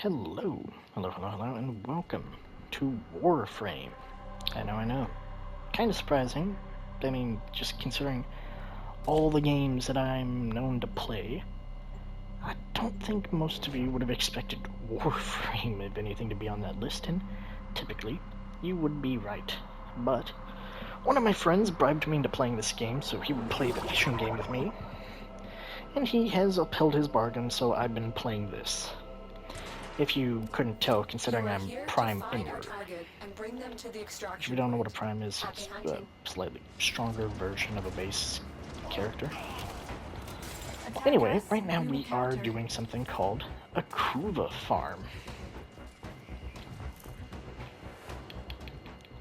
Hello, hello, and welcome to Warframe. I know. Kind of surprising. I mean, just considering all the games that I'm known to play, I don't think most of you would have expected Warframe, if anything, to be on that list, and typically, you would be right. But one of my friends bribed me into playing this game so he would play the fishing game with me, and he has upheld his bargain, so I've been playing this. If you couldn't tell, considering I'm Prime Inward. If you don't know what a Prime is, it's a slightly stronger version of a base character. Anyway, right now we are doing something called a Kuva farm.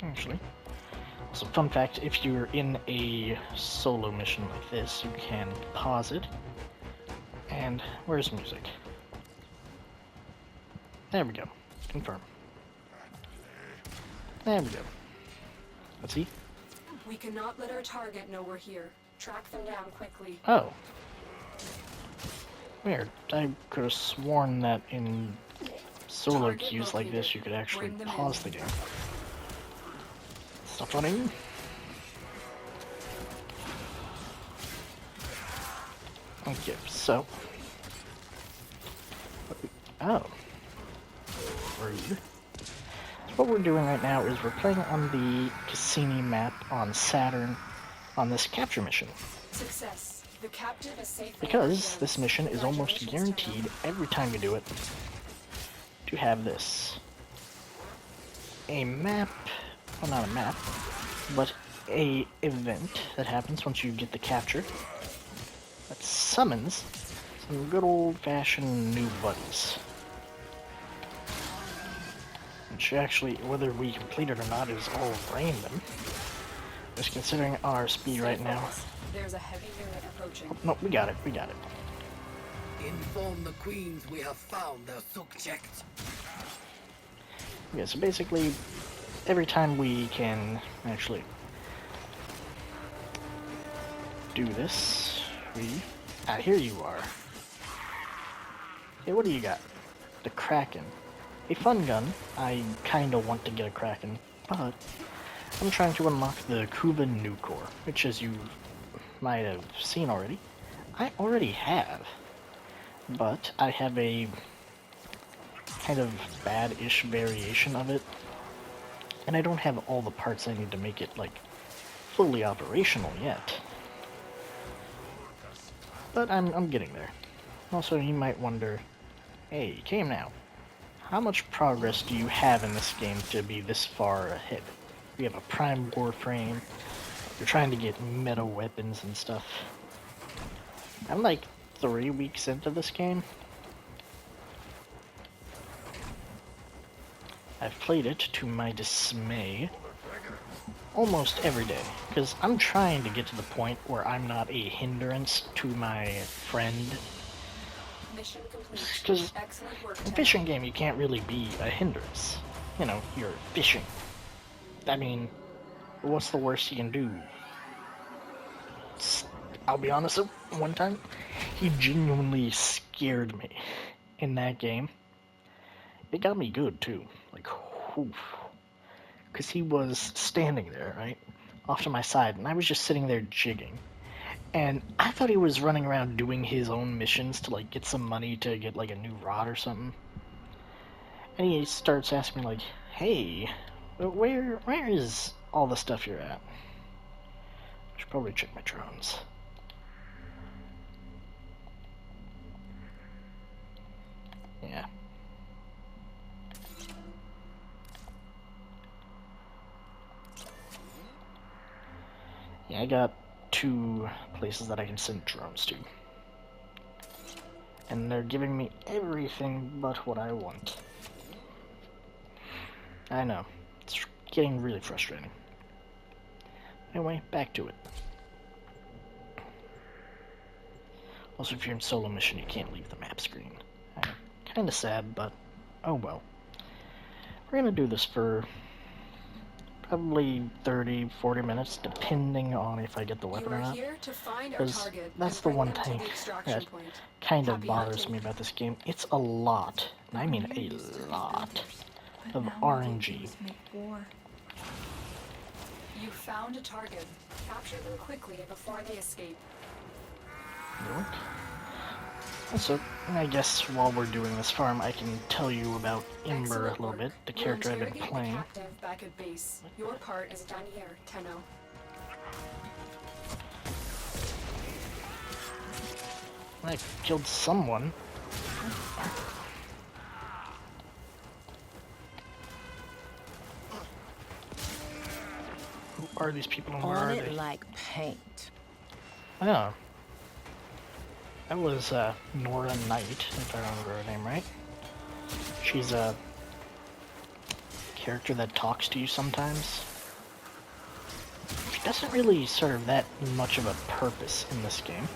Actually, so fun fact, if you're in a solo mission like this, you can pause it. And where's music? There we go. Confirm. There we go. Let's see. We cannot let our target know we're here. Track them down quickly. Oh. Weird. I could have sworn that in solo queues like this you could actually pause the game. Stop running. Okay, so. Oh. Rude. So what we're doing right now is we're playing on the Cassini map on Saturn on this capture mission. Success. The captive is safe. Because this mission is almost guaranteed every time you do it to have this. A map, well not a map, but a event that happens once you get the capture that summons some good old-fashioned new buddies. Which actually, whether we complete it or not, is all random. Just considering our speed right now. There's a heavy unit approaching. Oh, no, we got it. Inform the queens we have found their subject. Yeah, so basically, every time we can actually do this, here you are. Hey, what do you got? The Kraken. A fun gun. I kinda want to get a Kraken, but I'm trying to unlock the Kuva Nucor, which, as you might have seen already, I already have. But I have a kind of bad-ish variation of it, and I don't have all the parts I need to make it, like, fully operational yet. But I'm getting there. Also, you might wonder, hey, came now. How much progress do you have in this game to be this far ahead? You have a Prime Warframe, you're trying to get meta weapons and stuff. I'm like 3 weeks into this game. I've played it, to my dismay, almost every day, because I'm trying to get to the point where I'm not a hindrance to my friend. Because in a fishing game you can't really be a hindrance. You know, you're fishing. I mean, what's the worst you can do? I'll be honest, one time, he genuinely scared me in that game. It got me good, too. Like, oof. Because he was standing there, right, off to my side, and I was just sitting there jigging. And I thought he was running around doing his own missions to, like, get some money to get, like, a new rod or something. And he starts asking me, like, hey, where is all the stuff you're at? I should probably check my drones. Yeah. Yeah, I got 2 places that I can send drones to. And they're giving me everything but what I want. I know. It's getting really frustrating. Anyway, back to it. Also, if you're in solo mission, you can't leave the map screen. Kinda sad, but oh well. We're gonna do this for probably 30-40 minutes, depending on if I get the weapon or not. Because that's the one thing that kind of bothers me about this game. It's a lot I mean a lot, of RNG. You found a target. Capture them quickly before they escape. York. Also, I guess while we're doing this farm, I can tell you about Ember a little bit, the character I've been playing. The captive back at base. Your part is done here, Tenno. I killed someone. Who are these people and where are they? Like paint. Oh. That was Nora Knight, if I remember her name right. She's a character that talks to you sometimes. She doesn't really serve that much of a purpose in this game.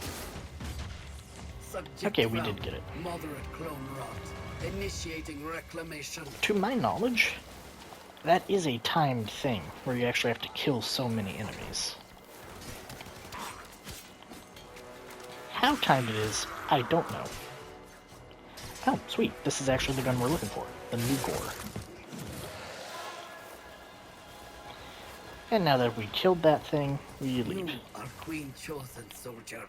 Okay, we did get it. Moderate clone rot. Initiating reclamation. To my knowledge, that is a timed thing, where you actually have to kill so many enemies. How timed it is, I don't know. Oh, sweet. This is actually the gun we're looking for. The new gore. And now that we killed that thing, we leave. You are Queen Chosen, soldier.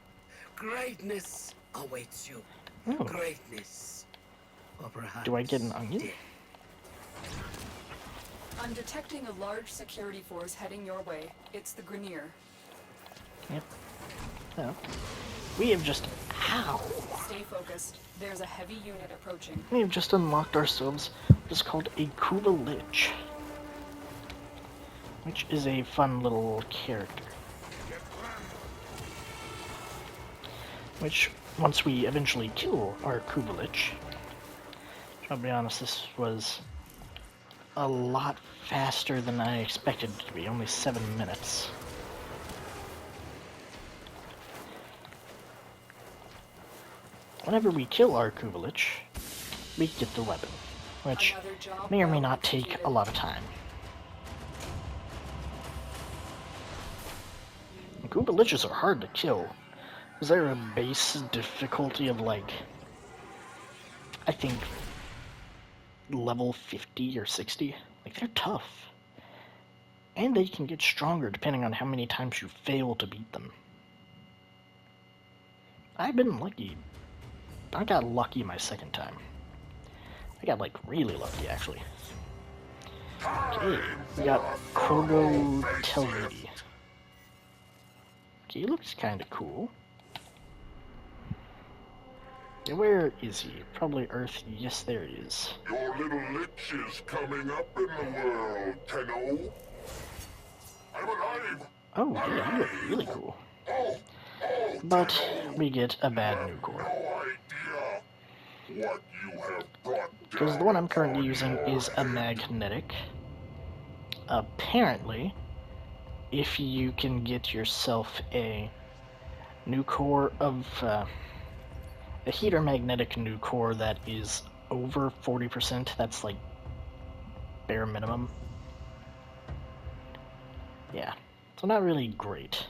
Greatness awaits you. Oh. Greatness. Or perhaps Do I get an onion? death. I'm detecting a large security force heading your way. It's the Grenier. Yep. Oh. We have just... Ow! Stay focused. There's a heavy unit approaching. We have just unlocked ourselves what is called a Kuva Lich, which is a fun little character. Which, once we eventually kill our Kuva Lich, I'll be honest, this was a lot faster than I expected it to be, only 7 minutes. Whenever we kill our Kuva Lich, we get the weapon, which may or may not take a lot of time. Kuva Liches are hard to kill. Is there a base difficulty of like, I think, level 50 or 60? Like, they're tough. And they can get stronger depending on how many times you fail to beat them. I've been lucky. I got lucky my second time. I got, like, really lucky, actually. Okay, we got Krogo Telvidi. Okay, he looks kinda cool. Yeah, where is he? Probably Earth. Yes, there he is. Your little lich is coming up in the world, Tenno. I'm alive. Oh, yeah, you look really cool. But we get a bad new core. No idea what you have brought Because the one I'm currently using is a magnetic. Apparently, if you can get yourself a new core of a heater magnetic new core that is over 40%, that's like bare minimum. Yeah, so not really great.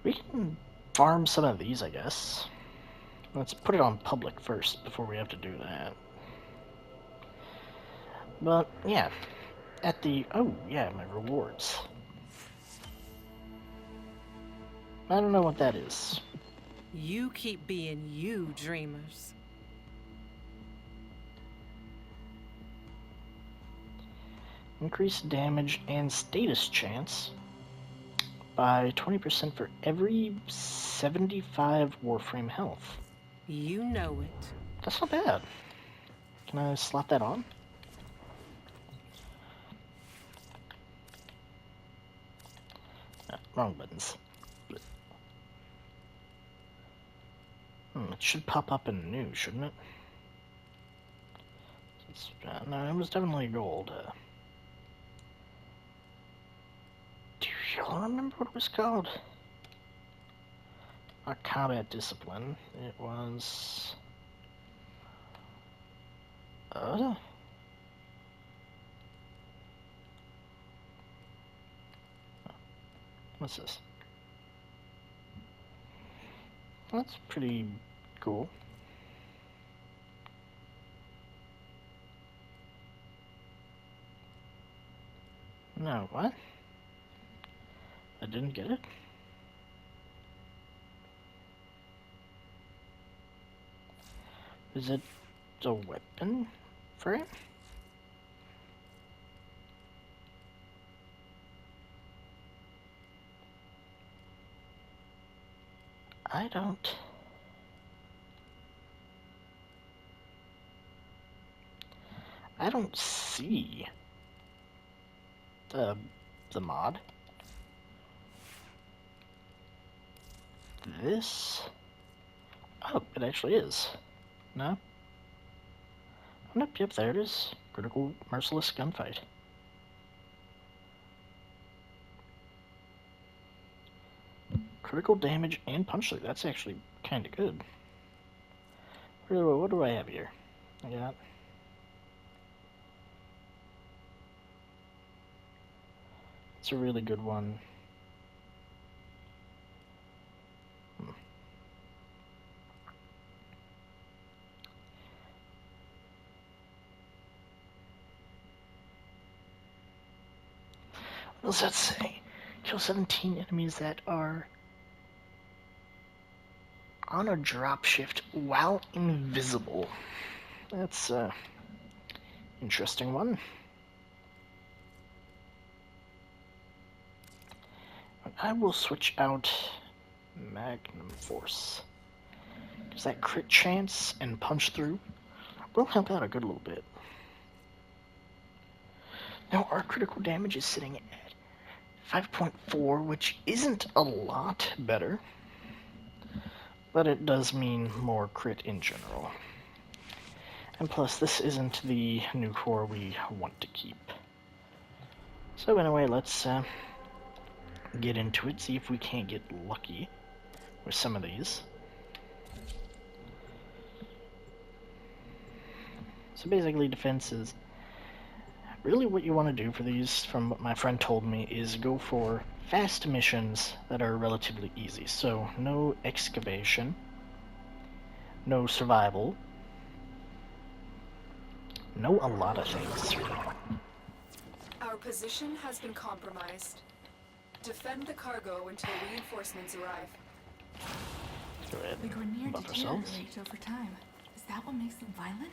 We can farm some of these, I guess. Let's put it on public first before we have to do that. But, yeah. At the... Oh, yeah, my rewards. I don't know what that is. You keep being you, dreamers. Increased damage and status chance by 20% for every 75 Warframe health. You know it. That's not bad. Can I slot that on? Ah, wrong buttons. It should pop up in new, shouldn't it? No, it was definitely gold. Do y'all remember what it was called? Not combat discipline. It was... What's this? That's pretty cool. No, what? I didn't get it? Is it a weapon frame? I don't see the mod. This? Oh, it actually is. No? Oh, nope, yep, there it is. Critical merciless gunfight. Critical damage and punch through. That's actually kind of good. What do I have here? I got... It's a really good one. What does that say? Kill 17 enemies that are on a drop shift while invisible. That's interesting one. I will switch out Magnum Force, because that crit chance and punch through will help out a good little bit. Now our critical damage is sitting at 5.4, which isn't a lot better, but it does mean more crit in general. And plus, this isn't the new core we want to keep. So anyway, let's get into it, see if we can't get lucky with some of these. So basically, defense is really what you want to do for these, from what my friend told me, is go for fast missions that are relatively easy. So no excavation, no survival, no a lot of things. Our position has been compromised. Defend the cargo until reinforcements arrive. Go ahead The Grenier and buff ourselves. deteriorate over time. Is that what makes them violent?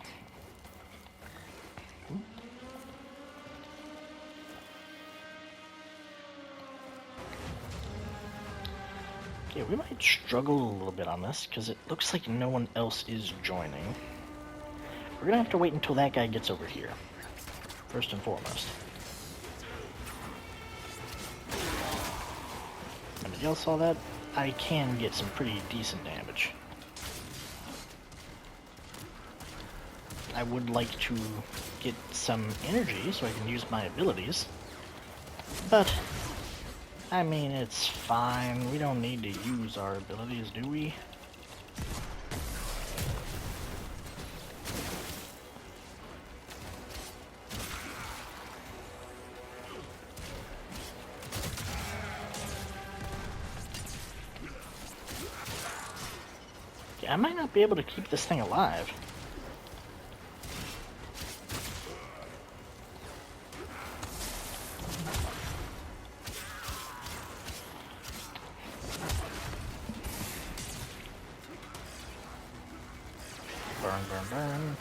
Okay, we might struggle a little bit on this, because it looks like no one else is joining. We're gonna have to wait until that guy gets over here, first and foremost. And if y'all saw that, I can get some pretty decent damage. I would like to get some energy so I can use my abilities, but I mean, it's fine. We don't need to use our abilities, do we? Okay, I might not be able to keep this thing alive. Burn, burn, burn.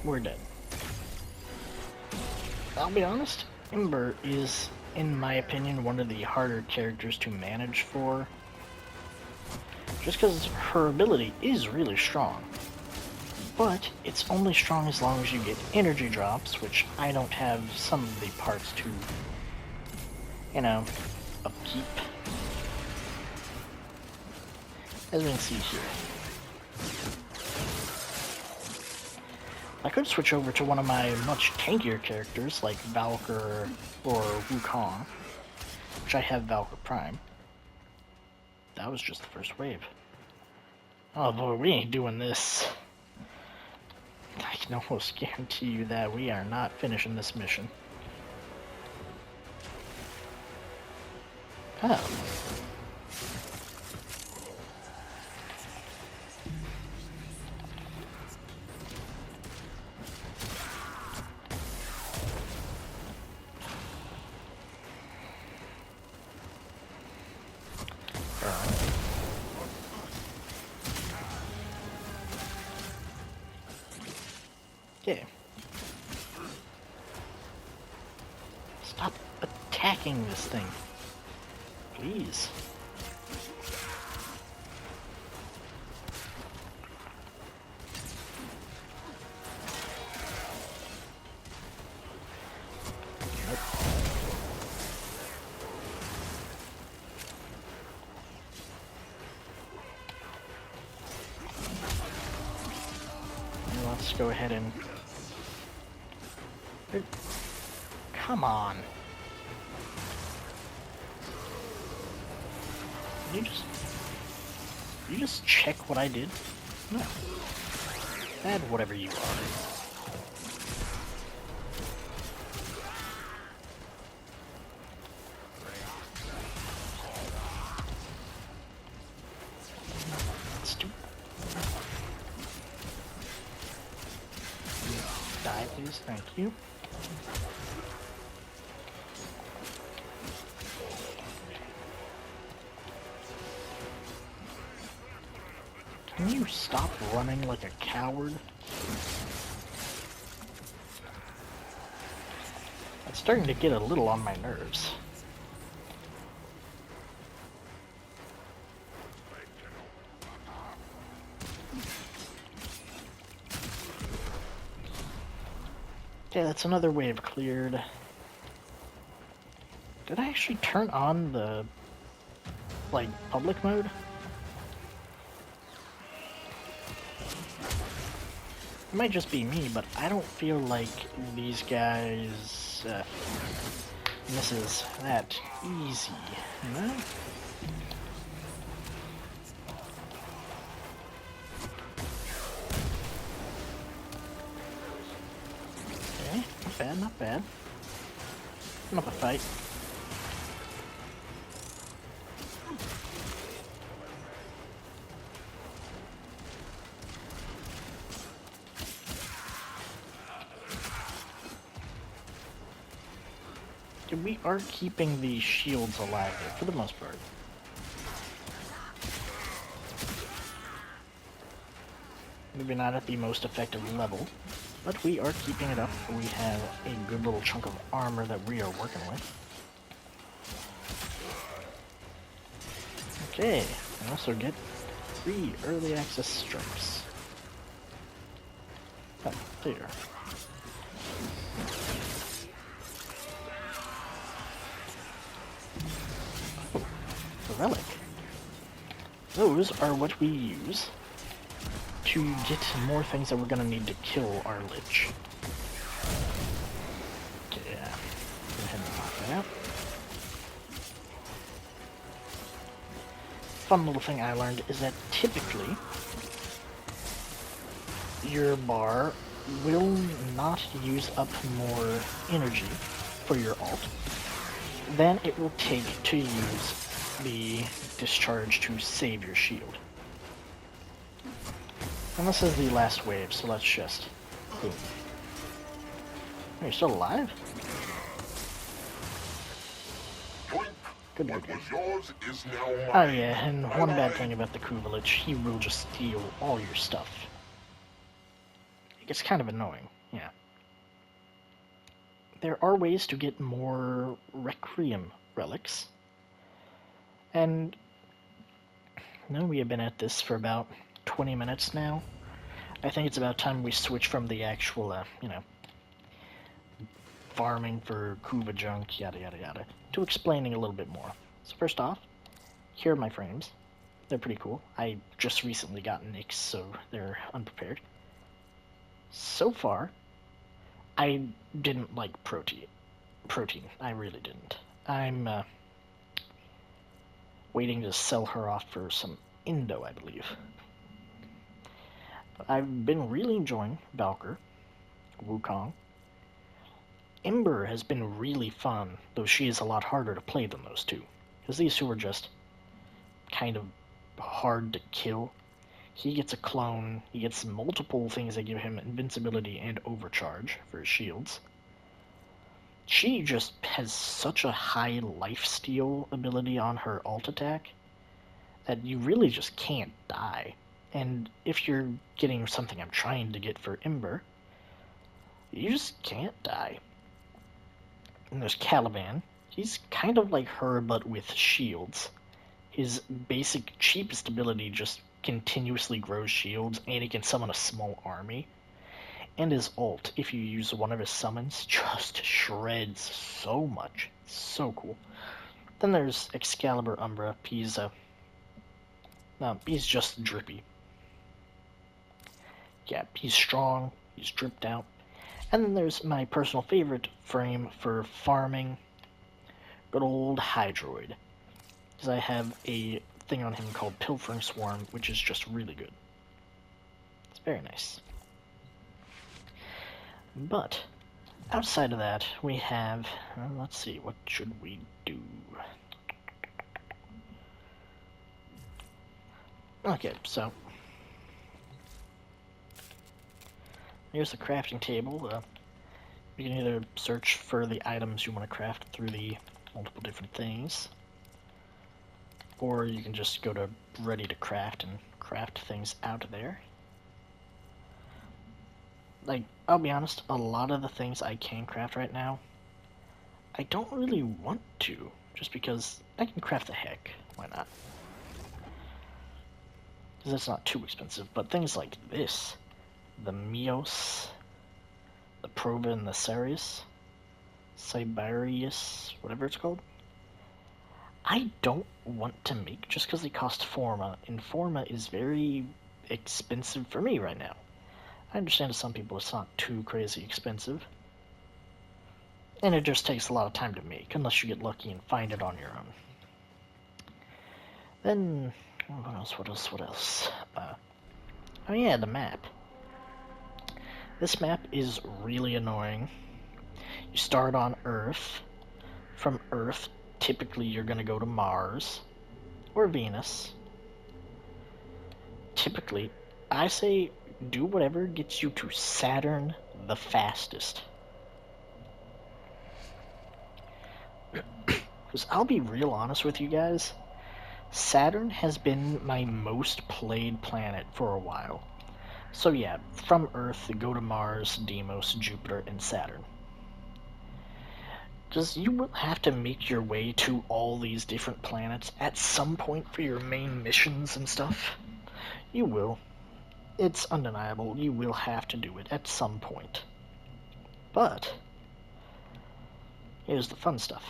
We're dead. I'll be honest, Ember is, in my opinion, one of the harder characters to manage for. Just because her ability is really strong. But it's only strong as long as you get energy drops, which I don't have some of the parts to, you know, upkeep. As we can see here. I could switch over to one of my much tankier characters, like Valkyr or Wukong, which I have Valkyr Prime. That was just the first wave. Oh boy, we ain't doing this. I can almost guarantee you that we are not finishing this mission. Oh. Okay. Stop attacking this thing. Please. Nope. Let's go ahead and... Come on. You just check what I did? No. Add whatever you are. Let's do... Die, please. Thank you. Can you stop running like a coward? It's starting to get a little on my nerves. Okay, that's another wave cleared. Did I actually turn on the, like, public mode? It might just be me, but I don't feel like these guys, this is that easy, you know? Okay, not bad, not bad. Not a fight. We are keeping the shields alive there, for the most part. Maybe not at the most effective level, but we are keeping it up. We have a good little chunk of armor that we are working with. Okay, I also get 3 early access strikes. Oh, there. Relic. Those are what we use to get more things that we're gonna need to kill our Lich. Okay, yeah. Go ahead and knock that out. Fun little thing I learned is that typically your bar will not use up more energy for your ult than it will take to use the discharge to save your shield. And this is the last wave, so let's just... Boom. Oh, you're still alive? Good, What good. was yours is now mine. Oh yeah, and one bad thing about the Kuvalich, he will just steal all your stuff. It gets kind of annoying, yeah. There are ways to get more Requiem relics. And no, we have been at this for about 20 minutes now. I think it's about time we switch from the actual, you know, farming for Kuva junk, yada yada yada, to explaining a little bit more. So first off, here are my frames. They're pretty cool. I just recently got Nyx, so they're unprepared. So far, I didn't like protein. I really didn't. I'm waiting to sell her off for some Indo, I believe. I've been really enjoying Valkyr, Wukong. Ember has been really fun, though she is a lot harder to play than those two. Because these two are just kind of hard to kill. He gets a clone, he gets multiple things that give him invincibility and overcharge for his shields. She just has such a high lifesteal ability on her alt attack that you really just can't die. And if you're getting something I'm trying to get for Ember, you just can't die. And there's Caliban. He's kind of like her, but with shields. His basic cheapest ability just continuously grows shields, and he can summon a small army. And his ult, if you use one of his summons, just shreds so much. So cool. Then there's Excalibur Umbra. He's just drippy. Yeah, he's strong, he's dripped out. And then there's my personal favorite frame for farming, good old Hydroid. Because I have a thing on him called Pilfering Swarm, which is just really good. It's very nice. But, outside of that, we have, let's see, what should we do? Okay, so, here's the crafting table. You can either search for the items you want to craft through the multiple different things, or you can just go to Ready to Craft and craft things out of there. Like, I'll be honest, a lot of the things I can craft right now, I don't really want to, just because I can craft the heck. Why not? Because it's not too expensive, but things like this, the Mios, the Prova and the Sirius, Siberius, whatever it's called, I don't want to make just because they cost Forma, and Forma is very expensive for me right now. I understand to some people it's not too crazy expensive, and it just takes a lot of time to make, unless you get lucky and find it on your own. Then, what else? Oh yeah, the map. This map is really annoying. You start on Earth. From Earth, typically you're going to go to Mars or Venus. Typically, I say do whatever gets you to Saturn the fastest. Because I'll be real honest with you guys, Saturn has been my most played planet for a while. So yeah, from Earth, go to Mars, Deimos, Jupiter, and Saturn. Because you will have to make your way to all these different planets at some point for your main missions and stuff. You will. It's undeniable, you will have to do it at some point. But, here's the fun stuff.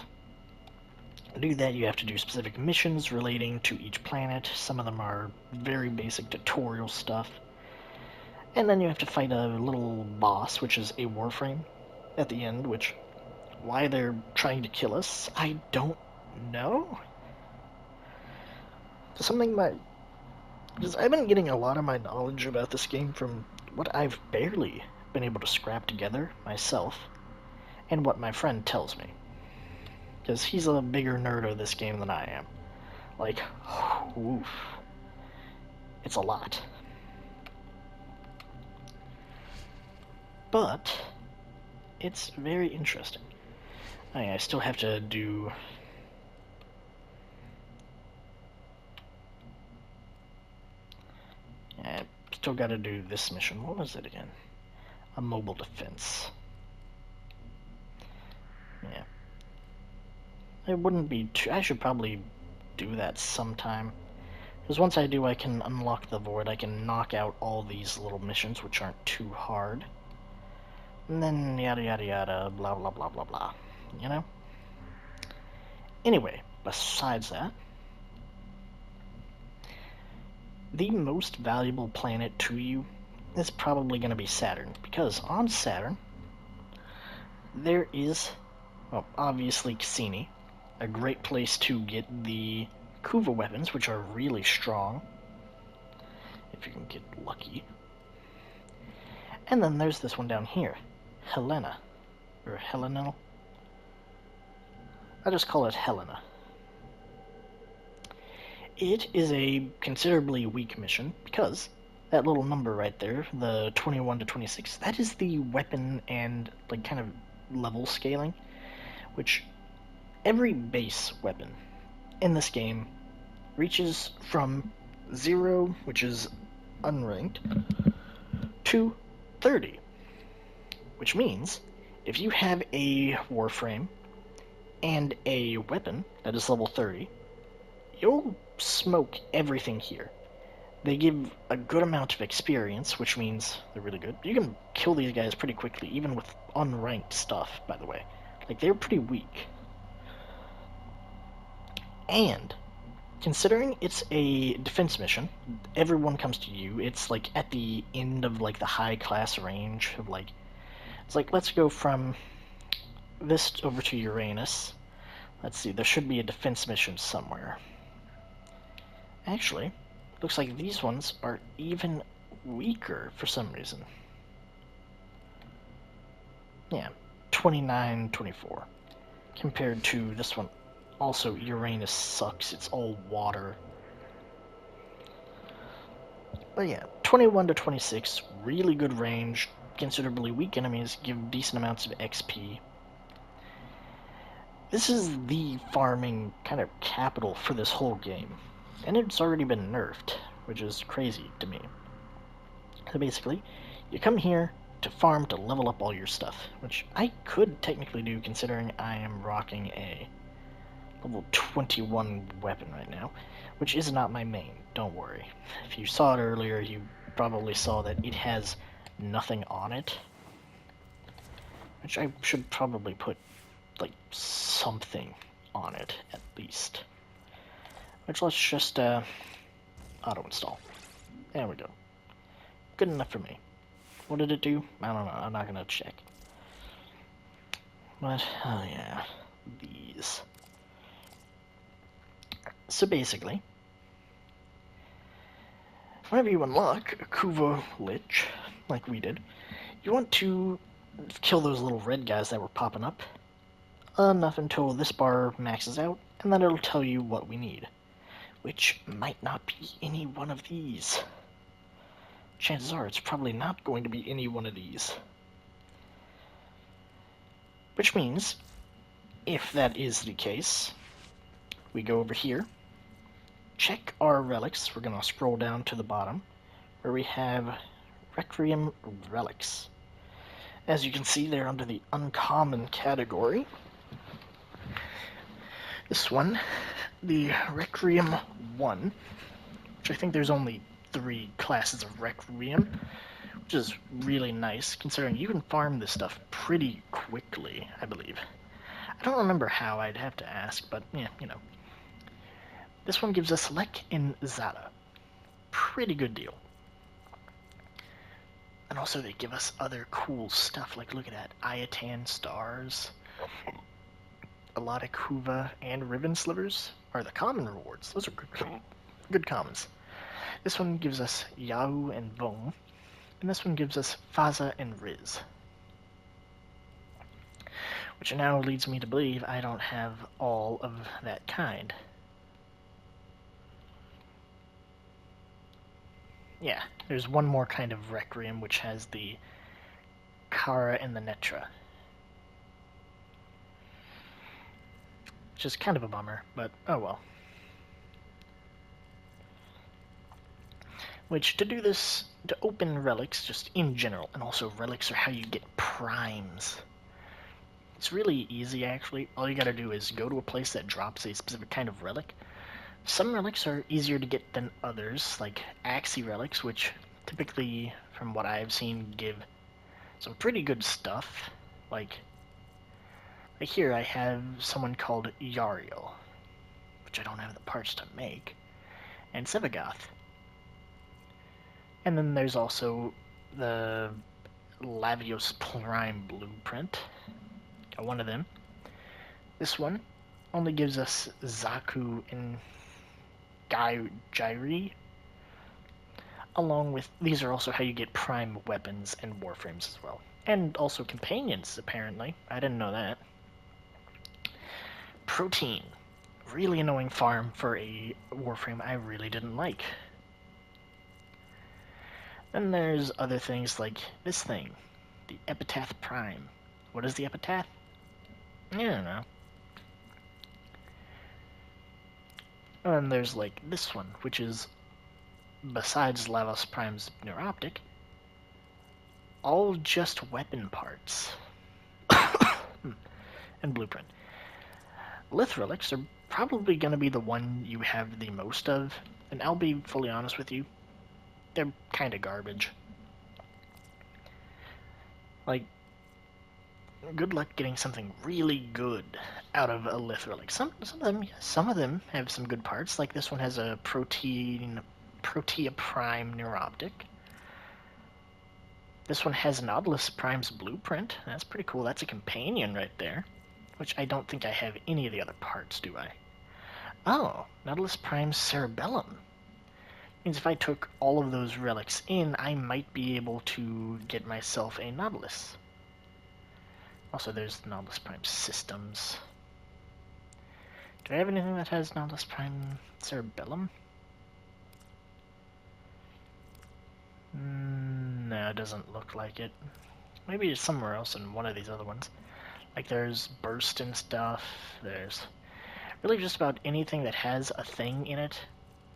To do that, you have to do specific missions relating to each planet. Some of them are very basic tutorial stuff. And then you have to fight a little boss, which is a Warframe, at the end, which, why they're trying to kill us, I don't know. Because I've been getting a lot of my knowledge about this game from what I've barely been able to scrap together myself, and what my friend tells me. Because he's a bigger nerd of this game than I am. Like, oof. It's a lot. But, it's very interesting. I still have to do... I still gotta do this mission. What was it again? A mobile defense. Yeah. It wouldn't be too... I should probably do that sometime. Because once I do, I can unlock the void. I can knock out all these little missions, which aren't too hard. And then yada yada yada, blah blah blah blah blah. You know? Anyway, besides that, the most valuable planet to you is probably going to be Saturn. Because on Saturn, there is, well, obviously Cassini, a great place to get the Kuva weapons, which are really strong, if you can get lucky. And then there's this one down here, Helena, or Helenel. I'll just call it Helena. It is a considerably weak mission because that little number right there, the 21 to 26, that is the weapon and like kind of level scaling, which every base weapon in this game reaches from 0, which is unranked, to 30, which means if you have a Warframe and a weapon that is level 30, you'll smoke everything here. They give a good amount of experience, which means they're really good. You can kill these guys pretty quickly, even with unranked stuff, by the way. Like, they're pretty weak. And considering it's a defense mission, everyone comes to you. It's like at the end of like the high class range of like, it's like, let's go from this over to Uranus. Let's see, there should be a defense mission somewhere. Actually, looks like these ones are even weaker for some reason. Yeah, 29, 24. Compared to this one. Also, Uranus sucks. It's all water. But yeah, 21 to 26, really good range. Considerably weak enemies give decent amounts of XP. This is the farming kind of capital for this whole game. And it's already been nerfed, which is crazy to me. So basically, you come here to farm to level up all your stuff, which I could technically do considering I am rocking a level 21 weapon right now, which is not my main, don't worry. If you saw it earlier, you probably saw that it has nothing on it, which I should probably put, like, something on it, at least. Which let's just, auto-install. There we go. Good enough for me. What did it do? I don't know, I'm not gonna check. But, oh yeah, these. So basically, whenever you unlock a Kuva Lich, like we did, you want to kill those little red guys that were popping up enough until this bar maxes out, and then it'll tell you what we need, which might not be any one of these. Chances are it's probably not going to be any one of these. Which means, if that is the case, we go over here, check our relics. We're going to scroll down to the bottom, where we have Requiem relics. As you can see, they're under the uncommon category. This one, the Requiem 1, which I think there's only 3 classes of Requiem, which is really nice, considering you can farm this stuff pretty quickly, I believe. I don't remember how, I'd have to ask, but yeah, you know. This one gives us Lek and Zada. Pretty good deal. And also they give us other cool stuff, like look at that, Iatan stars. A lot of Kuva and Ribbon Slivers are the common rewards. Those are good commons. This one gives us Yahoo and Boom. And this one gives us Faza and Riz. Which now leads me to believe I don't have all of that kind. Yeah, there's one more kind of Requiem, which has the Kara and the Netra. Which is kind of a bummer, but oh well. Which, to do this, to open relics, just in general, and also relics are how you get primes. It's really easy, actually. All you gotta do is go to a place that drops a specific kind of relic. Some relics are easier to get than others, like Axie relics, which typically, from what I've seen, give some pretty good stuff. Like here I have someone called Yariel, which I don't have the parts to make, and Sevagoth. And then there's also the Lavios Prime Blueprint. Got one of them. This one only gives us Zaku and Gyri. along with these are also how you get prime weapons and warframes as well. And also companions, apparently. I didn't know that. Protein. Really annoying farm for a warframe I really didn't like. Then there's other things like this thing. The Epitaph Prime. What is the Epitaph? I don't know. And there's like this one, which is, besides Lavos Prime's Neuroptic, all just weapon parts. And blueprint. Lith relics are probably going to be the one you have the most of, and I'll be fully honest with you, they're kind of garbage. Like, good luck getting something really good out of a Lith relic. Some of them have some good parts, like this one has a Protea Prime Neuroptic. This one has Nautilus Prime's Blueprint. That's pretty cool. That's a companion right there. Which I don't think I have any of the other parts, do I? Oh, Nautilus Prime's Cerebellum. Means if I took all of those relics in, I might be able to get myself a Nautilus. Also, there's the Nautilus Prime Systems. Do I have anything that has Nautilus Prime Cerebellum? No, it doesn't look like it. Maybe it's somewhere else in one of these other ones. Like there's Burst and stuff, there's really just about anything that has a thing in it,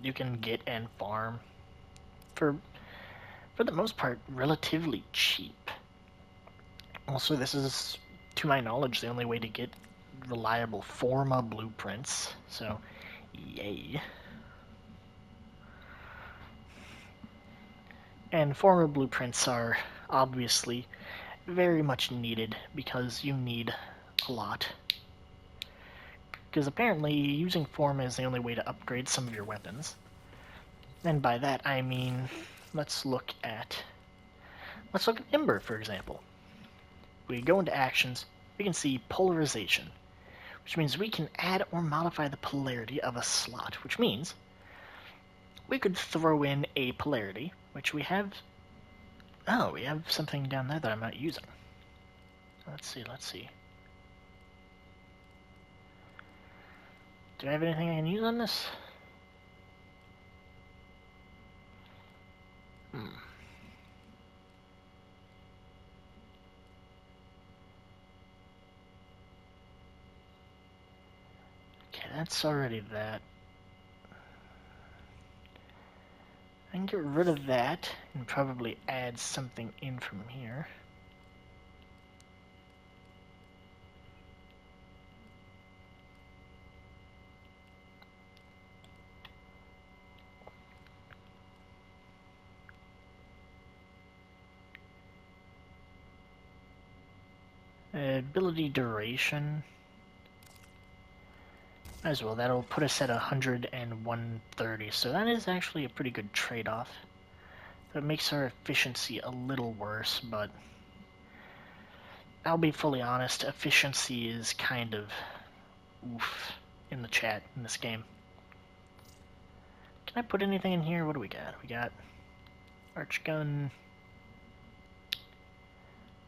you can get and farm. For the most part, relatively cheap. Also, this is, to my knowledge, the only way to get reliable Forma blueprints, so yay. And Forma blueprints are obviously very much needed because you need a lot. Because apparently using Forma is the only way to upgrade some of your weapons. And by that I mean, let's look at Ember, for example. We go into actions, we can see polarization, which means we can add or modify the polarity of a slot, which means we could throw in a polarity, which we have. Oh, we have something down there that I'm not using. Let's see. Do I have anything I can use on this? Okay, that's already that. I can get rid of that and probably add something in from here. Ability duration. As well, that'll put us at 100 and 130, so that is actually a pretty good trade-off. That makes our efficiency a little worse, but I'll be fully honest, efficiency is kind of oof in the chat in this game. Can I put anything in here? What do we got? We got arch gun,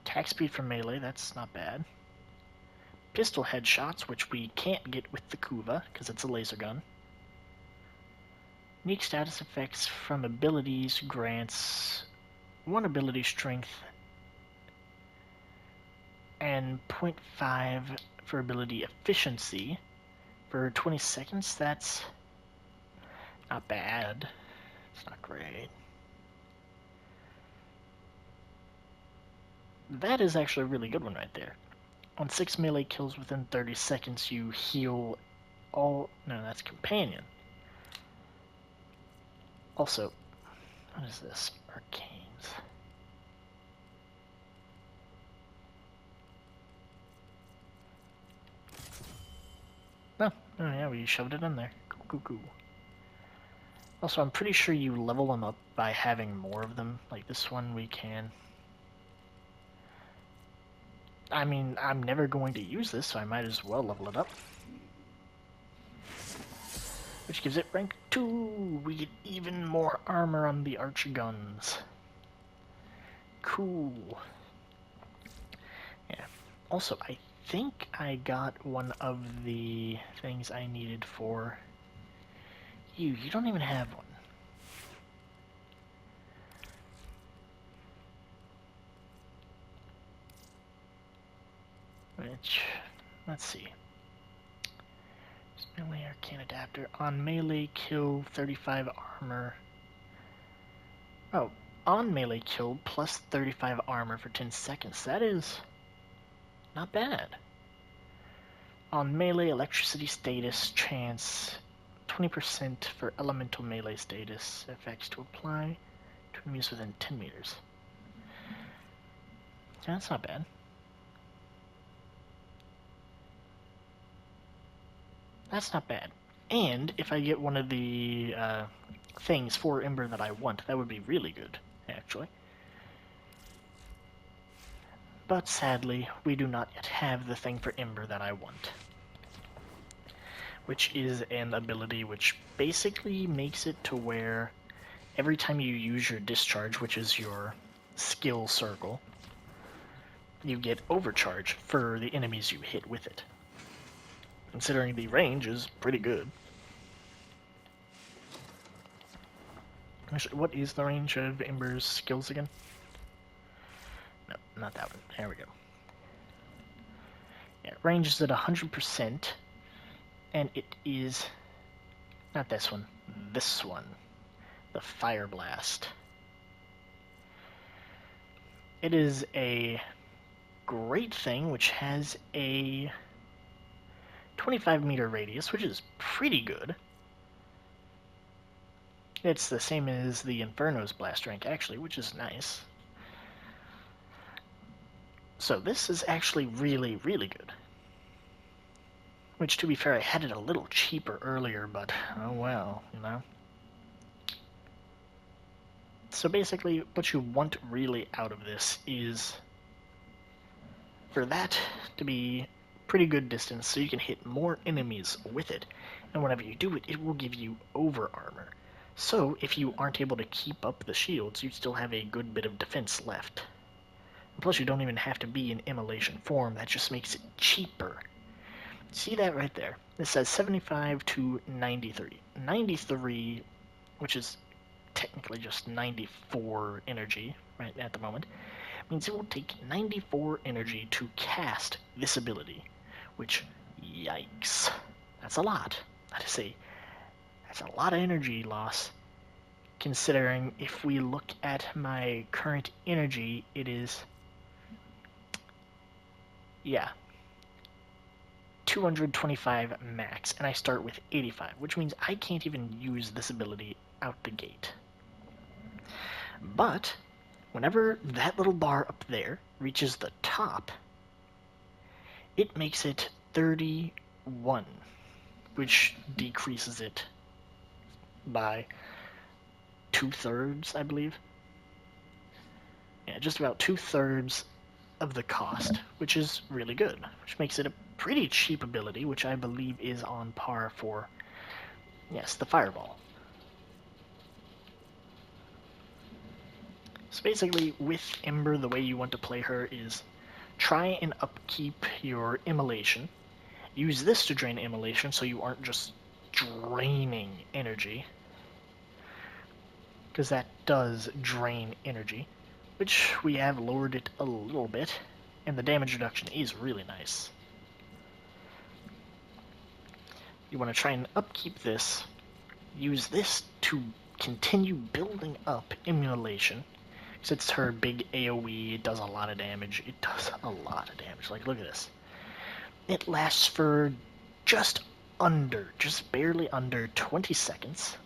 attack speed for melee, that's not bad. Pistol headshots, which we can't get with the Kuva, because it's a laser gun. Unique status effects from abilities grants 1 ability strength and 0.5 for ability efficiency for 20 seconds. That's not bad. It's not great. That is actually a really good one right there. On 6 melee kills within 30 seconds, you heal all... No, that's companion. Also, what is this? Arcanes. Oh yeah, we shoved it in there. Cool. Also, I'm pretty sure you level them up by having more of them. Like this one, we can... I mean, I'm never going to use this, so I might as well level it up. which gives it rank 2. We get even more armor on the archer guns. Cool. Yeah. Also, I think I got one of the things I needed for you. You don't even have one. Which, let's see. Melee arcane adapter. On melee kill, 35 armor. Oh, on melee kill, plus 35 armor for 10 seconds. That is not bad. On melee electricity status, chance 20% for elemental melee status effects to apply to enemies within 10 meters. Yeah, that's not bad. That's not bad. And if I get one of the things for Ember that I want, that would be really good, actually. But sadly, we do not yet have the thing for Ember that I want. Which is an ability which basically makes it to where every time you use your discharge, which is your skill circle, you get overcharge for the enemies you hit with it. Considering the range is pretty good. Actually, what is the range of Ember's skills again? No, not that one. There we go. Yeah, range is at 100%, and it is not this one, this one, the Fire Blast. It is a great thing which has a 25-meter radius, which is pretty good. It's the same as the Inferno's blast rank, actually, which is nice. So this is actually really, really good. Which, to be fair, I had it a little cheaper earlier, but oh well, you know. So basically, what you want really out of this is for that to be pretty good distance, so you can hit more enemies with it, and whenever you do it, it will give you over armor. So if you aren't able to keep up the shields, you still have a good bit of defense left. And plus, you don't even have to be in immolation form. That just makes it cheaper. See that right there? It says 75 to 93. 93, which is technically just 94 energy right at the moment, means it will take 94 energy to cast this ability. Which, yikes. That's a lot. That's a lot of energy loss. Considering if we look at my current energy, it is, yeah, 225 max, and I start with 85, which means I can't even use this ability out the gate. But whenever that little bar up there reaches the top, it makes it 31, which decreases it by 2/3, I believe. Yeah, just about 2/3 of the cost, which is really good, which makes it a pretty cheap ability, which I believe is on par for, yes, the Fireball. So basically, with Ember, the way you want to play her is try and upkeep your immolation. Use this to drain immolation so you aren't just draining energy, because that does drain energy, which we have lowered it a little bit, and the damage reduction is really nice. You want to try and upkeep this, use this to continue building up immolation, because it's her big AoE, it does a lot of damage, like look at this. It lasts for just barely under 20 seconds.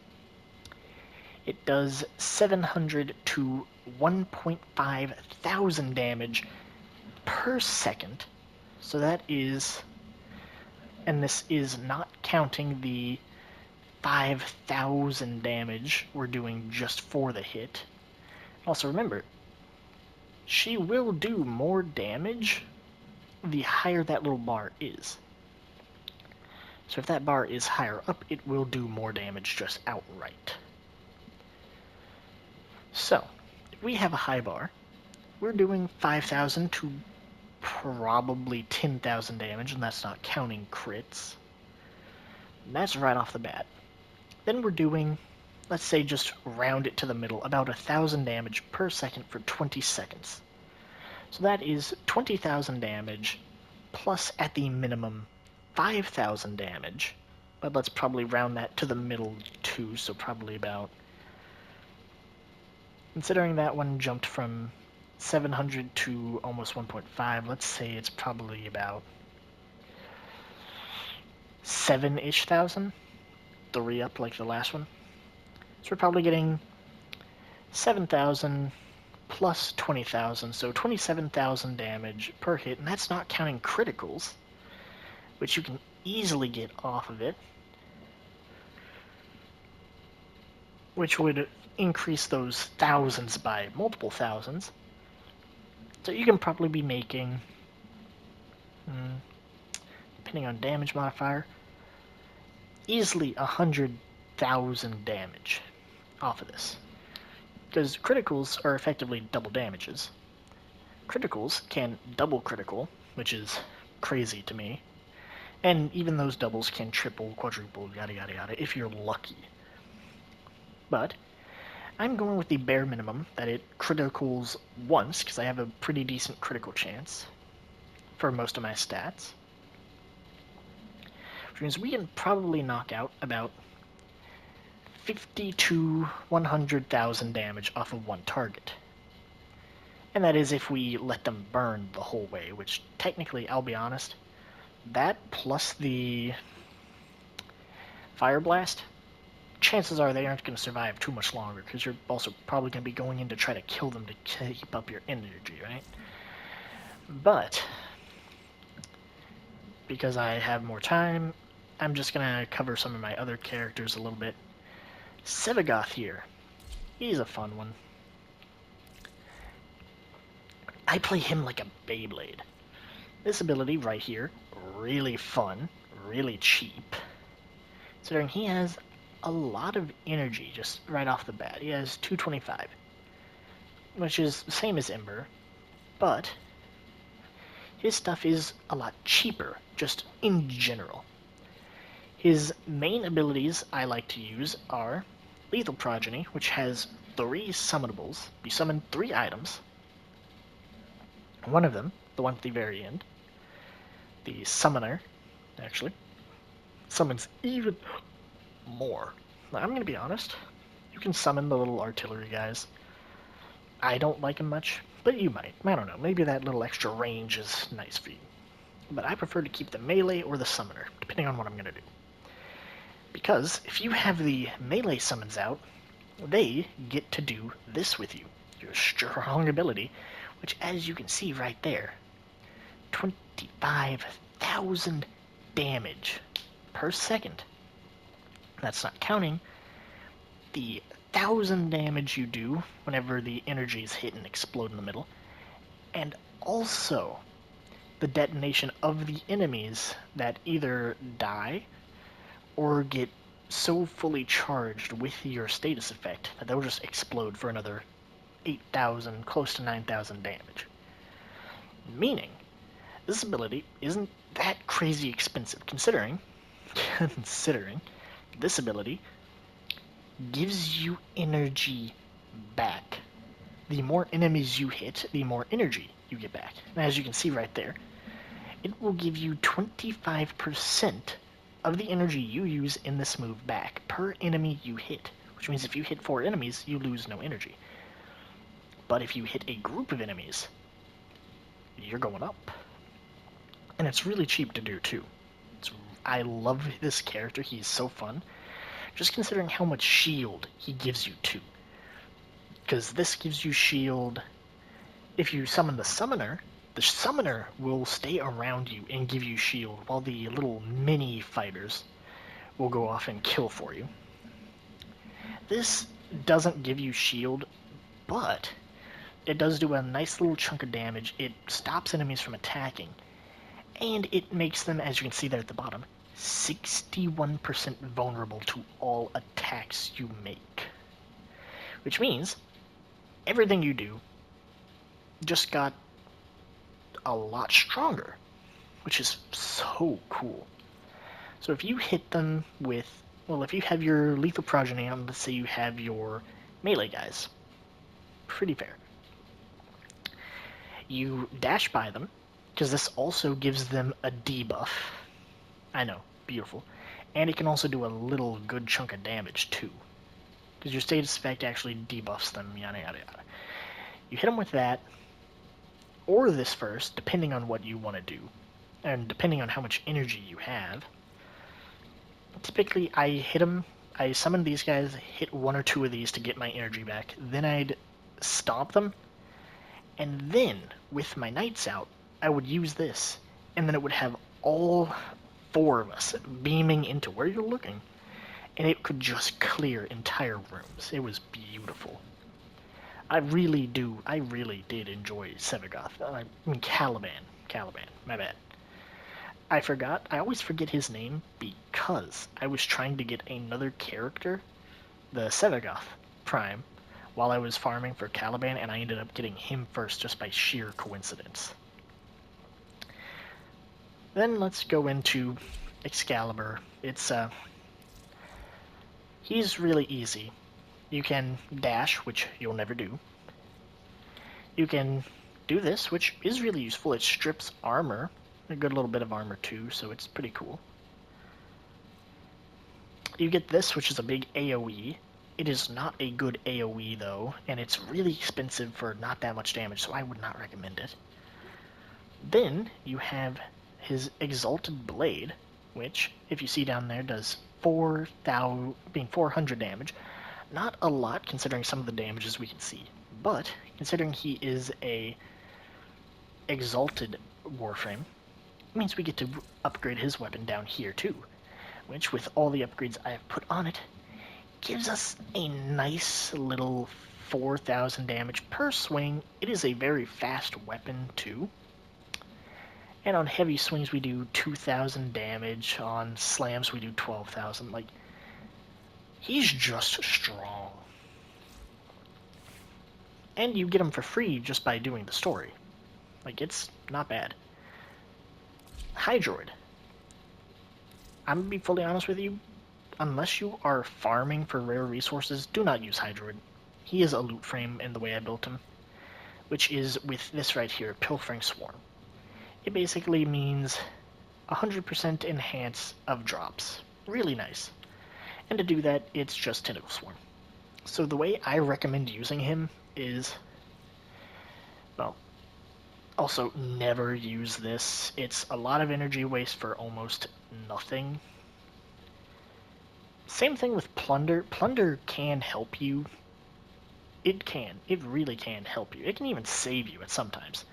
It does 700 to 1.5 thousand damage per second. So that is, and this is not counting the 5,000 damage we're doing just for the hit. Also remember, she will do more damage the higher that little bar is. So if that bar is higher up, it will do more damage just outright. So, if we have a high bar, we're doing 5,000 to probably 10,000 damage, and that's not counting crits. And that's right off the bat. Then we're doing, let's say just round it to the middle, about 1,000 damage per second for 20 seconds. So that is 20,000 damage, plus at the minimum 5,000 damage, but let's probably round that to the middle too, so probably about, considering that one jumped from 700 to almost 1.5, let's say it's probably about 7-ish thousand, 3 up like the last one. So we're probably getting 7,000 plus 20,000, so 27,000 damage per hit, and that's not counting criticals, which you can easily get off of it, which would increase those thousands by multiple thousands. So you can probably be making, depending on damage modifier, easily 100,000 damage off of this. Because criticals are effectively double damages. Criticals can double critical, which is crazy to me. And even those doubles can triple, quadruple, yada yada yada, if you're lucky. But I'm going with the bare minimum that it criticals once, because I have a pretty decent critical chance for most of my stats. Which means we can probably knock out about 50 to 100,000 damage off of one target. And that is if we let them burn the whole way, which technically, I'll be honest, that plus the Fire Blast, chances are they aren't going to survive too much longer, because you're also probably going to be going in to try to kill them to keep up your energy, right? But, because I have more time, I'm just going to cover some of my other characters a little bit. Sevagoth here. He's a fun one. I play him like a Beyblade. This ability right here, really fun, really cheap. Considering he has a lot of energy just right off the bat. He has 225, which is the same as Ember, but his stuff is a lot cheaper, just in general. His main abilities I like to use are Lethal Progeny, which has 3 summonables. You summon 3 items. One of them, the one at the very end, the Summoner, actually, summons even more. Now, I'm going to be honest, you can summon the little artillery guys. I don't like them much, but you might. I don't know, maybe that little extra range is nice for you. But I prefer to keep the melee or the summoner, depending on what I'm going to do. Because if you have the melee summons out, they get to do this with you. Your strong ability, which as you can see right there, 25,000 damage per second. That's not counting the 1,000 damage you do whenever the energies hit and explode in the middle, and also the detonation of the enemies that either die or get so fully charged with your status effect that they'll just explode for another 8,000, close to 9,000 damage. Meaning, this ability isn't that crazy expensive, considering this ability gives you energy back. The more enemies you hit, the more energy you get back. And as you can see right there, it will give you 25% of the energy you use in this move back per enemy you hit. Which means if you hit 4 enemies, you lose no energy. But if you hit a group of enemies, you're going up. And it's really cheap to do too. I love this character, he's so fun. Just considering how much shield he gives you too. Because this gives you shield. If you summon the summoner will stay around you and give you shield, while the little mini fighters will go off and kill for you. This doesn't give you shield, but it does do a nice little chunk of damage. It stops enemies from attacking, and it makes them, as you can see there at the bottom, 61% vulnerable to all attacks you make. Which means everything you do just got a lot stronger, which is so cool. So if you hit them with, well, if you have your lethal progeny on, let's say you have your melee guys, pretty fair. You dash by them, because this also gives them a debuff. I know, beautiful. And it can also do a little good chunk of damage too, because your status effect actually debuffs them, yada yada yada. You hit them with that, or this first, depending on what you want to do, and depending on how much energy you have. Typically, I summon these guys, hit one or two of these to get my energy back, then I'd stomp them, and then, with my knights out, I would use this, and then it would have all four of us beaming into where you're looking, and it could just clear entire rooms. It was beautiful. I really did enjoy Sevagoth. I mean, Caliban, my bad. I always forget his name because I was trying to get another character, the Sevagoth Prime, while I was farming for Caliban, and I ended up getting him first just by sheer coincidence. Then let's go into Excalibur. He's really easy. You can dash, which you'll never do. You can do this, which is really useful. It strips armor, a good little bit of armor too, so it's pretty cool. You get this, which is a big AoE. It is not a good AoE though, and it's really expensive for not that much damage, so I would not recommend it. Then you have his Exalted Blade, which, if you see down there, does 400 damage. Not a lot considering some of the damages we can see, but considering he is a Exalted Warframe, it means we get to upgrade his weapon down here too, which with all the upgrades I have put on it, gives us a nice little 4,000 damage per swing. It is a very fast weapon too. And on heavy swings we do 2,000 damage, on slams we do 12,000. Like, he's just strong. And you get him for free just by doing the story. Like, it's not bad. Hydroid. I'm gonna be fully honest with you, unless you are farming for rare resources, do not use Hydroid. He is a loot frame in the way I built him, which is with this right here, Pilfering Swarm. It basically means 100% enhance of drops. Really nice. And to do that, it's just Tentacle Swarm. So the way I recommend using him is, well, also never use this. It's a lot of energy waste for almost nothing. Same thing with Plunder. Plunder can help you. It can. It really can help you. It can even save you at sometimes.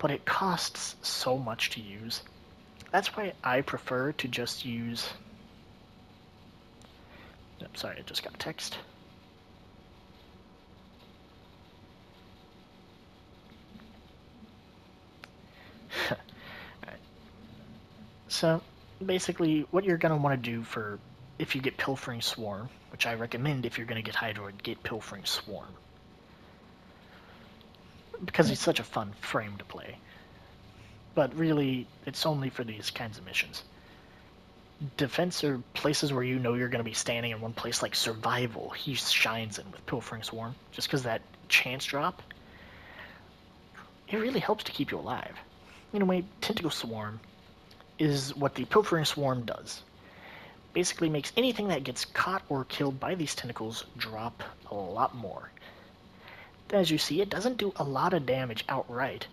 But it costs so much to use. That's why I prefer to just use... Sorry, I just got a text. Alright. So, basically, what you're going to want to do for... if you get Pilfering Swarm, which I recommend if you're going to get Hydroid, get Pilfering Swarm. Because he's such a fun frame to play. But really, it's only for these kinds of missions. Defense or places where you know you're going to be standing in one place, like Survival, he shines in with Pilfering Swarm, just because that chance drop, it really helps to keep you alive. In a way, Tentacle Swarm is what the Pilfering Swarm does. Basically makes anything that gets caught or killed by these tentacles drop a lot more. As you see, it doesn't do a lot of damage outright,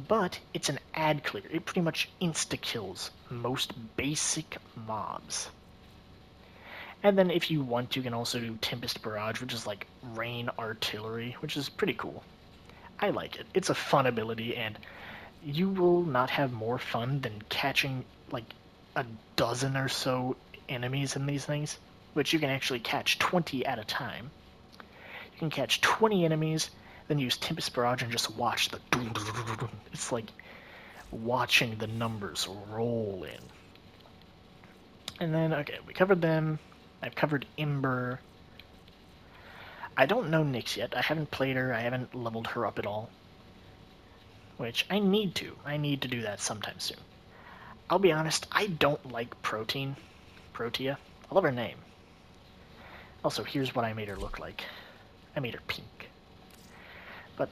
but it's an ad clear. It pretty much insta-kills most basic mobs. And then if you want, you can also do Tempest Barrage, which is like rain artillery, which is pretty cool. I like it. It's a fun ability, and you will not have more fun than catching like a dozen or so enemies in these things, which you can actually catch 20 at a time. You can catch 20 enemies, then use Tempest Barrage and just watch the... It's like watching the numbers roll in. And then, okay, we covered them. I've covered Ember. I don't know Nyx yet. I haven't played her. I haven't leveled her up at all. Which I need to. I need to do that sometime soon. I'll be honest, I don't like Protein. Protea. I love her name. Also, here's what I made her look like. I made her pink. But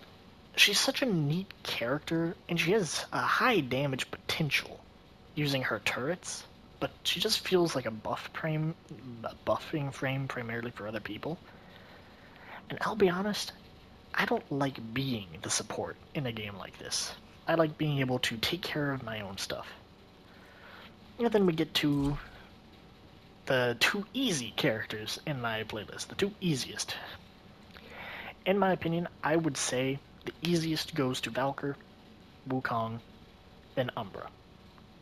she's such a neat character, and she has a high damage potential using her turrets, but she just feels like a buffing frame primarily for other people. And I'll be honest, I don't like being the support in a game like this. I like being able to take care of my own stuff. And then we get to the 2 easy characters in my playlist, the 2 easiest. In my opinion, I would say the easiest goes to Valkyr, Wukong, then Umbra.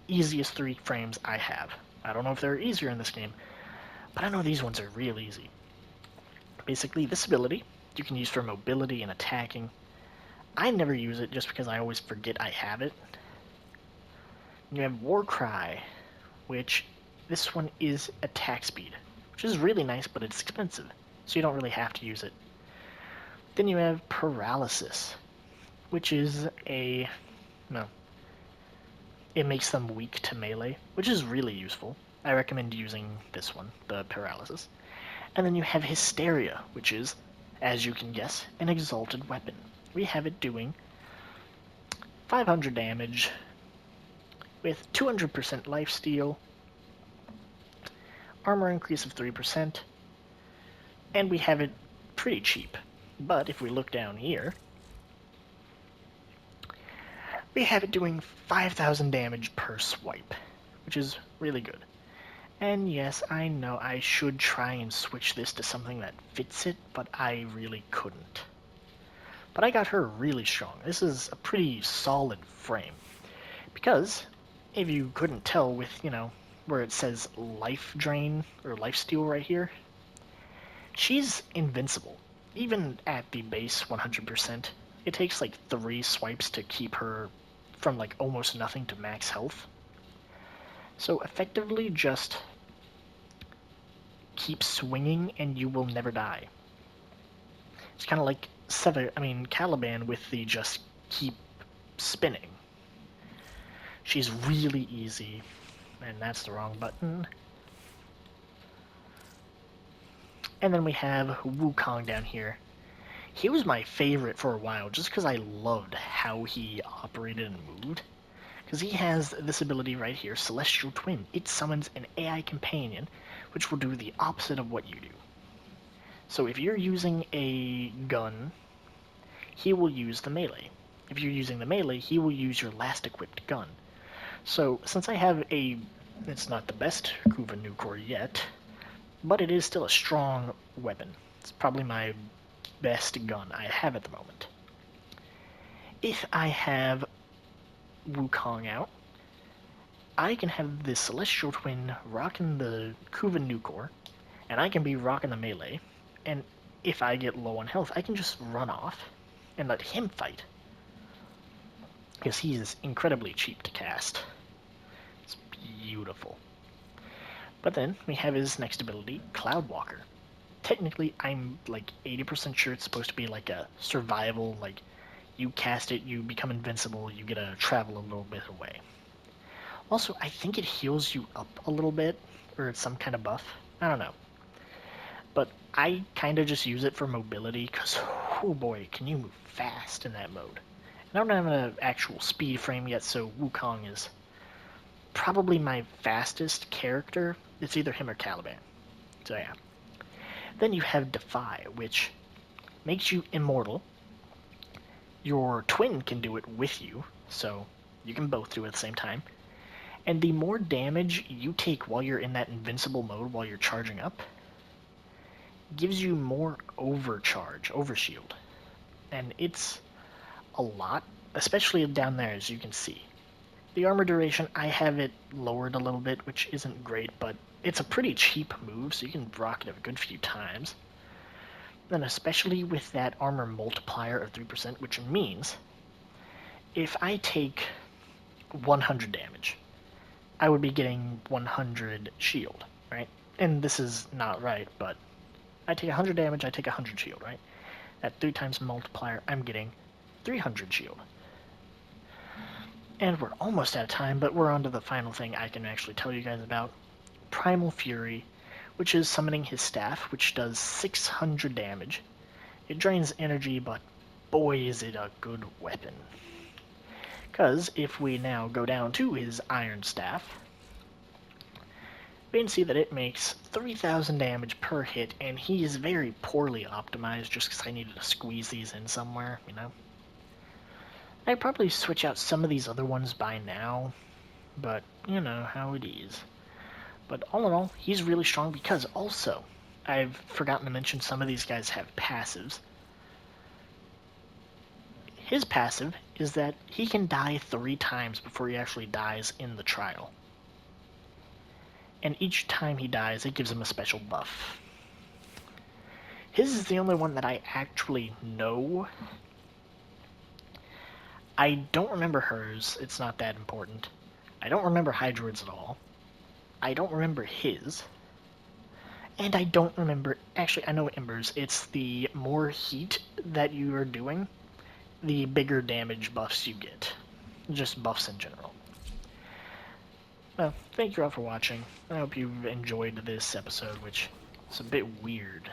Easiest 3 frames I have. I don't know if they're easier in this game, but I know these ones are real easy. Basically, this ability you can use for mobility and attacking. I never use it just because I always forget I have it. You have Warcry, which this one is attack speed, which is really nice, but it's expensive, so you don't really have to use it. Then you have Paralysis, which is it makes them weak to melee, which is really useful. I recommend using this one, the Paralysis. And then you have Hysteria, which is, as you can guess, an exalted weapon. We have it doing 500 damage with 200% lifesteal, armor increase of 3%, and we have it pretty cheap. But if we look down here, we have it doing 5,000 damage per swipe, which is really good. And yes, I know I should try and switch this to something that fits it, but I really couldn't. But I got her really strong. This is a pretty solid frame. Because, if you couldn't tell with, where it says life drain, or lifesteal right here, she's invincible. Even at the base 100%, it takes like 3 swipes to keep her from like almost nothing to max health. So effectively just keep swinging and you will never die. It's kind of like Caliban with the just keep spinning. She's really easy, and that's the wrong button. And then we have Wukong down here. He was my favorite for a while, just because I loved how he operated and moved. Because he has this ability right here, Celestial Twin. It summons an AI companion, which will do the opposite of what you do. So if you're using a gun, he will use the melee. If you're using the melee, he will use your last equipped gun. So since I have it's not the best Kuva Nucor yet, but it is still a strong weapon. It's probably my best gun I have at the moment. If I have Wukong out, I can have the Celestial Twin rocking the Kuva Nucor, and I can be rocking the melee, and if I get low on health, I can just run off and let him fight. Because he is incredibly cheap to cast. It's beautiful. But then we have his next ability, Cloudwalker. Technically, I'm like 80% sure it's supposed to be like a survival, like you cast it, you become invincible, you get to travel a little bit away. Also, I think it heals you up a little bit, or it's some kind of buff. I don't know. But I kind of just use it for mobility, because, oh boy, can you move fast in that mode. And I don't have an actual speed frame yet, so Wukong is probably my fastest character. It's either him or Caliban. So yeah. Then you have Defy, which makes you immortal. Your twin can do it with you, so you can both do it at the same time. And the more damage you take while you're in that invincible mode, while you're charging up, gives you more overshield. And it's a lot, especially down there, as you can see. The armor duration, I have it lowered a little bit, which isn't great, but it's a pretty cheap move, so you can rock it a good few times. Then especially with that armor multiplier of 3%, which means if I take 100 damage, I would be getting 100 shield, right? And this is not right, but I take 100 damage, I take 100 shield, right? At 3 times multiplier, I'm getting 300 shield. And we're almost out of time, but we're on to the final thing I can actually tell you guys about. Primal Fury, which is summoning his staff, which does 600 damage. It drains energy, but boy is it a good weapon. Because if we now go down to his Iron Staff, we can see that it makes 3,000 damage per hit, and he is very poorly optimized just because I needed to squeeze these in somewhere, you know? I'd probably switch out some of these other ones by now, but you know how it is. But all in all, he's really strong because also, I've forgotten to mention some of these guys have passives. His passive is that he can die 3 times before he actually dies in the trial. And each time he dies, it gives him a special buff. His is the only one that I actually know. I don't remember hers, it's not that important. I don't remember Hydroid's at all. I don't remember his. And I don't remember, actually I know Ember's, it's the more heat that you are doing, the bigger damage buffs you get. Just buffs in general. Well, thank you all for watching. I hope you've enjoyed this episode, which is a bit weird.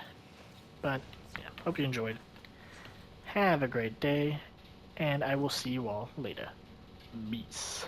But, yeah, hope you enjoyed. Have a great day, and I will see you all later. Peace.